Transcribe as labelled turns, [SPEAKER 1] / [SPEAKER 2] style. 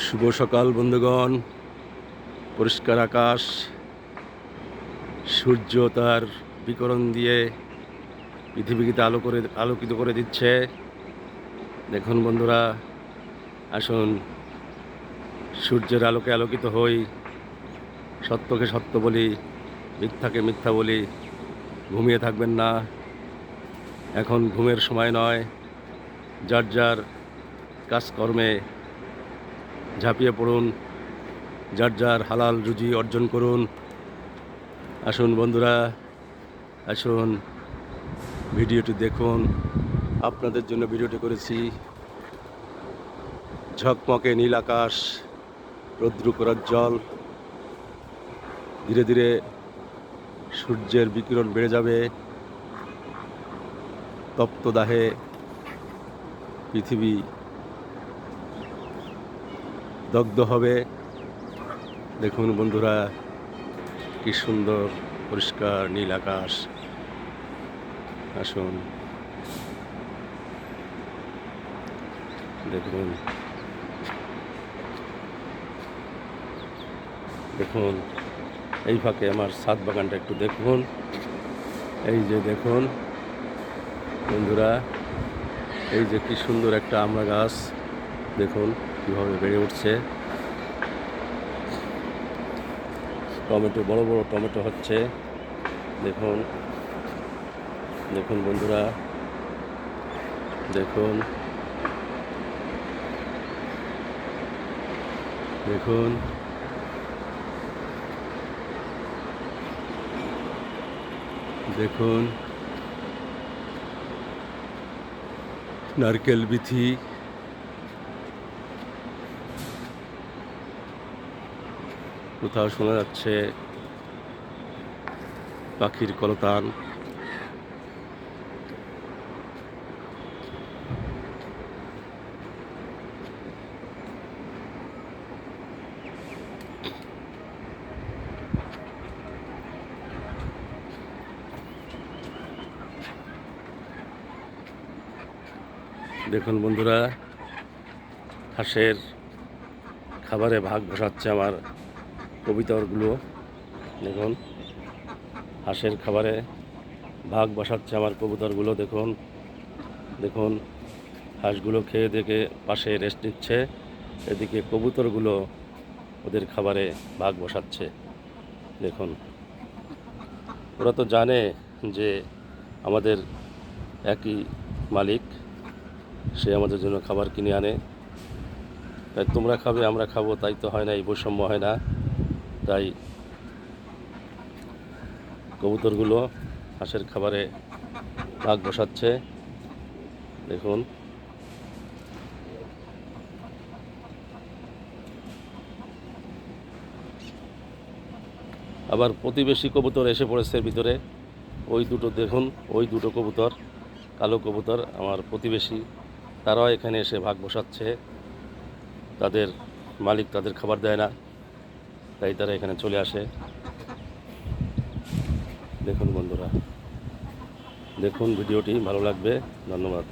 [SPEAKER 1] শুভ সকাল বন্ধুগণ। পরিষ্কার আকাশ, সূর্য তার বিকিরণ দিয়ে পৃথিবীকে আলোকিত করে দিচ্ছে। দেখুন বন্ধুরা, আসুন সূর্যের আলোকে আলোকিত হই, সত্যকে সত্য বলি, মিথ্যাকে মিথ্যা বলি। ঘুমিয়ে থাকবেন না, এখন ঘুমের সময় নয়। যার যার কাজকর্মে ঝাঁপিয়ে পড়ুন, যার যার হালাল রুজি অর্জন করুন। আসুন বন্ধুরা, আসুন ভিডিওটি দেখুন। আপনাদের জন্য ভিডিওটি করেছি। ঝকমকে নীল আকাশ, রৌদ্রোজ্জ্বল। ধীরে ধীরে সূর্যের বিকিরণ বেড়ে যাবে। তপ্তদাহে পৃথিবী দগ্ধ হবে। দেখুন বন্ধুরা, কি সুন্দর পরিষ্কার নীল আকাশ। আসুন দেখুন, দেখুন এই ফাঁকে আমার ছাদ বাগানটা একটু দেখুন। এই যে দেখুন বন্ধুরা, এই যে কি সুন্দর একটা আমড়া গাছ, দেখুন কীভাবে বেড়ে উঠছে। টমেটো, বড় বড় টমেটো হচ্ছে। দেখুন, দেখুন বন্ধুরা, দেখুন, দেখুন, দেখুন নারকেল বিথি, কোথাও শোনা যাচ্ছে পাখির কলতান। দেখুন বন্ধুরা, হাঁসের খাবারে ভাগ বসাচ্ছে আমার কবুতরগুলো। দেখুন, হাঁসের খাবারে ভাগ বসাচ্ছে আমার কবুতরগুলো। দেখুন, দেখুন হাঁসগুলো খেয়ে দেখে পাশে রেস্ট নিচ্ছে, এদিকে কবুতরগুলো ওদের খাবারে ভাগ বসাচ্ছে। দেখুন, ওরা তো জানে যে আমাদের একই মালিক, সে আমাদের জন্য খাবার কিনে আনে। তাই তোমরা খাবে আমরা খাবো, তাই তো হয় না, এই বৈষম্য হয় না। তাই কবুতরগুলো হাঁসের খাবারে ভাগ বসাচ্ছে। দেখুন, আবার প্রতিবেশী কবুতর এসে পড়েছে ভিতরে। ওই দুটো দেখুন, ওই দুটো কবুতর, কালো কবুতর আমার প্রতিবেশী, তারাও এখানে এসে ভাগ বসাচ্ছে। তাদের মালিক তাদের খাবার দেয় না, তাই তারা এখানে চলে আসে। দেখুন বন্ধুরা, দেখুন ভিডিওটি ভালো লাগবে। ধন্যবাদ।